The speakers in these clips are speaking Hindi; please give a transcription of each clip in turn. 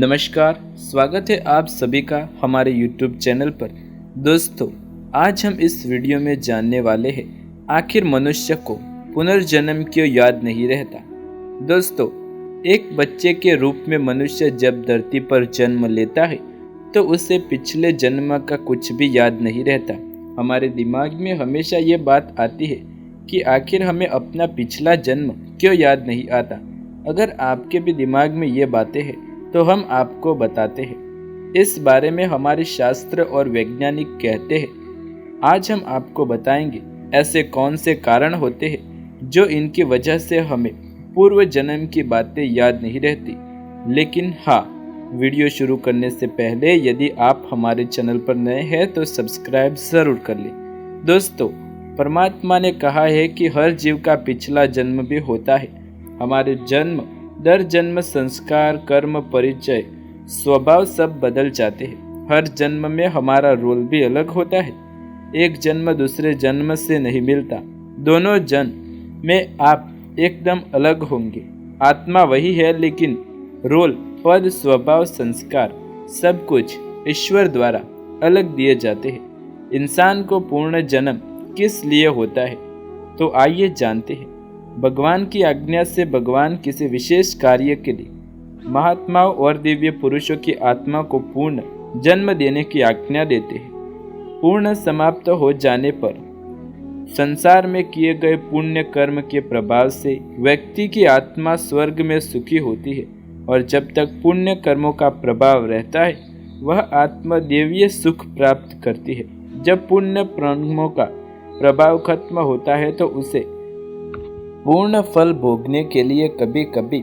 नमस्कार, स्वागत है आप सभी का हमारे YouTube चैनल पर। दोस्तों, आज हम इस वीडियो में जानने वाले हैं आखिर मनुष्य को पुनर्जन्म क्यों याद नहीं रहता। दोस्तों, एक बच्चे के रूप में मनुष्य जब धरती पर जन्म लेता है तो उसे पिछले जन्म का कुछ भी याद नहीं रहता। हमारे दिमाग में हमेशा ये बात आती है कि आखिर हमें अपना पिछला जन्म क्यों याद नहीं आता। अगर आपके भी दिमाग में ये बातें हैं तो हम आपको बताते हैं। इस बारे में हमारे शास्त्र और वैज्ञानिक कहते हैं। आज हम आपको बताएंगे ऐसे कौन से कारण होते हैं जो इनकी वजह से हमें पूर्व जन्म की बातें याद नहीं रहती। लेकिन हाँ, वीडियो शुरू करने से पहले यदि आप हमारे चैनल पर नए हैं तो सब्सक्राइब ज़रूर कर लें। दोस्तों, परमात्मा ने कहा है कि हर जीव का पिछला जन्म भी होता है। हमारे जन्म दर जन्म संस्कार, कर्म, परिचय, स्वभाव सब बदल जाते हैं। हर जन्म में हमारा रोल भी अलग होता है। एक जन्म दूसरे जन्म से नहीं मिलता। दोनों जन्म में आप एकदम अलग होंगे। आत्मा वही है, लेकिन रोल, पद, स्वभाव, संस्कार सब कुछ ईश्वर द्वारा अलग दिए जाते हैं। इंसान को पूर्ण जन्म किस लिए होता है, तो आइए जानते हैं। भगवान की आज्ञा से भगवान किसी विशेष कार्य के लिए महात्माओं और दिव्य पुरुषों की आत्मा को पूर्ण जन्म देने की आज्ञा देते हैं। पूर्ण समाप्त हो जाने पर संसार में किए गए पुण्य कर्म के प्रभाव से व्यक्ति की आत्मा स्वर्ग में सुखी होती है, और जब तक पुण्य कर्मों का प्रभाव रहता है वह आत्मा देवीय सुख प्राप्त करती है। जब पुण्य कर्मों का प्रभाव खत्म होता है तो उसे पूर्ण फल भोगने के लिए कभी कभी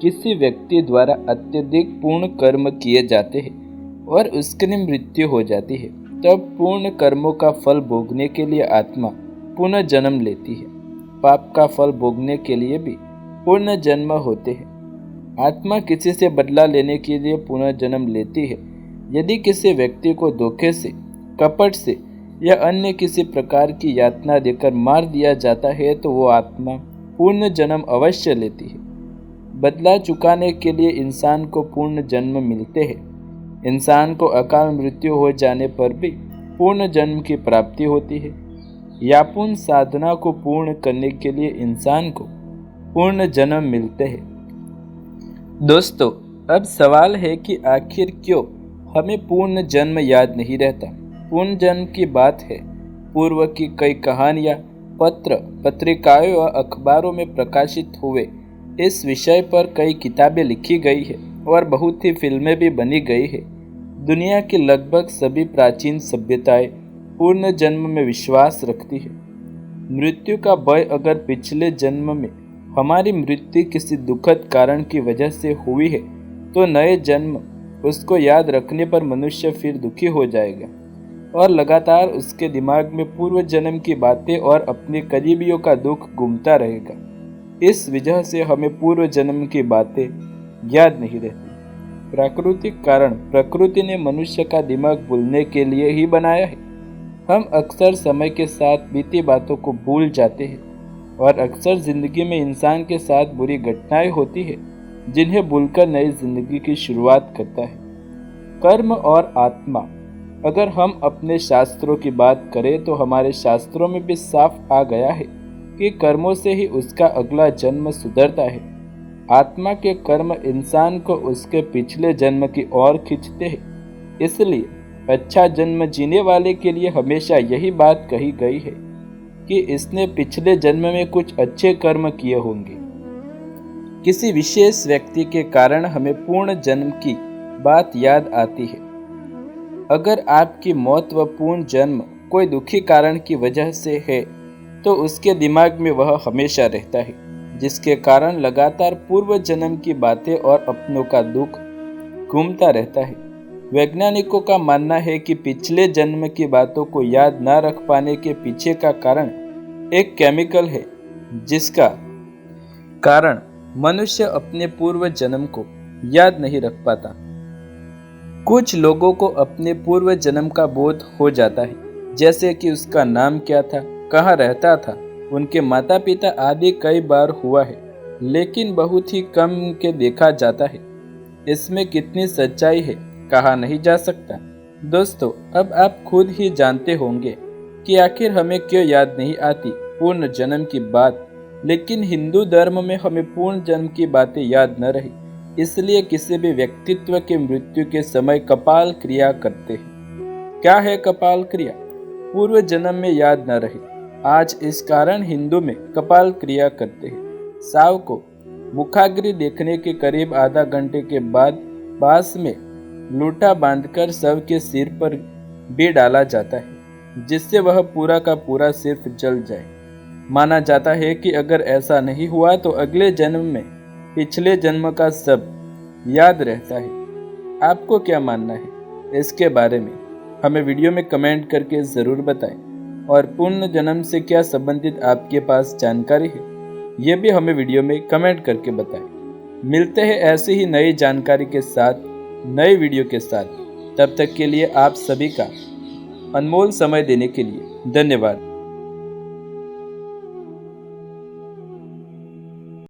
किसी व्यक्ति द्वारा अत्यधिक पूर्ण कर्म किए जाते हैं और उसकी मृत्यु हो जाती है। तब पूर्ण कर्मों का फल भोगने के लिए आत्मा पुनः जन्म लेती है। पाप का फल भोगने के लिए भी पुनः जन्म होते हैं। आत्मा किसी से बदला लेने के लिए पुनः जन्म लेती है। यदि किसी व्यक्ति को धोखे से, कपट से या अन्य किसी प्रकार की यातना देकर मार दिया जाता है तो वो आत्मा पूर्ण जन्म अवश्य लेती है। बदला चुकाने के लिए इंसान को पूर्ण जन्म मिलते हैं। इंसान को अकाल मृत्यु हो जाने पर भी पूर्ण जन्म की प्राप्ति होती है। यापूर्ण साधना को पूर्ण करने के लिए इंसान को पूर्ण जन्म मिलते हैं। दोस्तों, अब सवाल है कि आखिर क्यों हमें पूर्ण जन्म याद नहीं रहता। पूर्ण जन्म की बात है। पूर्व की कई कहानियाँ, पत्र, पत्रिकाओं व अखबारों में प्रकाशित हुए इस विषय पर कई किताबें लिखी गई है और बहुत ही फिल्में भी बनी गई है। दुनिया की लगभग सभी प्राचीन सभ्यताएं पूर्ण जन्म में विश्वास रखती है। मृत्यु का भय अगर पिछले जन्म में हमारी मृत्यु किसी दुखद कारण की वजह से हुई है तो नए जन्म उसको याद रखने पर मनुष्य फिर दुखी हो जाएगा और लगातार उसके दिमाग में पूर्व जन्म की बातें और अपने करीबियों का दुख घूमता रहेगा। इस वजह से हमें पूर्व जन्म की बातें याद नहीं रहती। प्राकृतिक कारण, प्रकृति ने मनुष्य का दिमाग भूलने के लिए ही बनाया है। हम अक्सर समय के साथ बीती बातों को भूल जाते हैं और अक्सर जिंदगी में इंसान के साथ बुरी घटनाएं होती है जिन्हें भूलकर नई जिंदगी की शुरुआत करता है। कर्म और आत्मा, अगर हम अपने शास्त्रों की बात करें तो हमारे शास्त्रों में भी साफ आ गया है कि कर्मों से ही उसका अगला जन्म सुधरता है। आत्मा के कर्म इंसान को उसके पिछले जन्म की ओर खींचते हैं। इसलिए अच्छा जन्म जीने वाले के लिए हमेशा यही बात कही गई है कि इसने पिछले जन्म में कुछ अच्छे कर्म किए होंगे। किसी विशेष व्यक्ति के कारण हमें पूर्ण जन्म की बात याद आती है। अगर आपकी मौत व पूर्ण जन्म कोई दुखी कारण की वजह से है तो उसके दिमाग में वह हमेशा रहता है, जिसके कारण लगातार पूर्व जन्म की बातें और अपनों का दुख घूमता रहता है। वैज्ञानिकों का मानना है कि पिछले जन्म की बातों को याद न रख पाने के पीछे का कारण एक केमिकल है, जिसका कारण मनुष्य अपने पूर्व जन्म को याद नहीं रख पाता। कुछ लोगों को अपने पूर्व जन्म का बोध हो जाता है, जैसे कि उसका नाम क्या था, कहाँ रहता था, उनके माता पिता आदि कई बार हुआ है, लेकिन बहुत ही कम के देखा जाता है। इसमें कितनी सच्चाई है कहा नहीं जा सकता। दोस्तों, अब आप खुद ही जानते होंगे कि आखिर हमें क्यों याद नहीं आती पूर्ण जन्म की बात। लेकिन हिंदू धर्म में हमें पूर्ण जन्म की बातें याद न रही, इसलिए किसी भी व्यक्तित्व के मृत्यु के समय कपाल क्रिया करते हैं। क्या है कपाल क्रिया? पूर्व जन्म में याद न रहे, आज इस कारण हिंदू में कपाल क्रिया करते हैं। साव को मुखाग्नि देखने के करीब आधा घंटे के बाद पास में लूटा बांधकर शव के सिर पर भी डाला जाता है, जिससे वह पूरा का पूरा सिर्फ जल जाए। माना जाता है कि अगर ऐसा नहीं हुआ तो अगले जन्म में पिछले जन्म का सब याद रहता है। आपको क्या मानना है इसके बारे में? हमें वीडियो में कमेंट करके ज़रूर बताएं। और पूर्ण जन्म से क्या संबंधित आपके पास जानकारी है, ये भी हमें वीडियो में कमेंट करके बताएं। मिलते हैं ऐसी ही नई जानकारी के साथ, नए वीडियो के साथ। तब तक के लिए आप सभी का अनमोल समय देने के लिए धन्यवाद।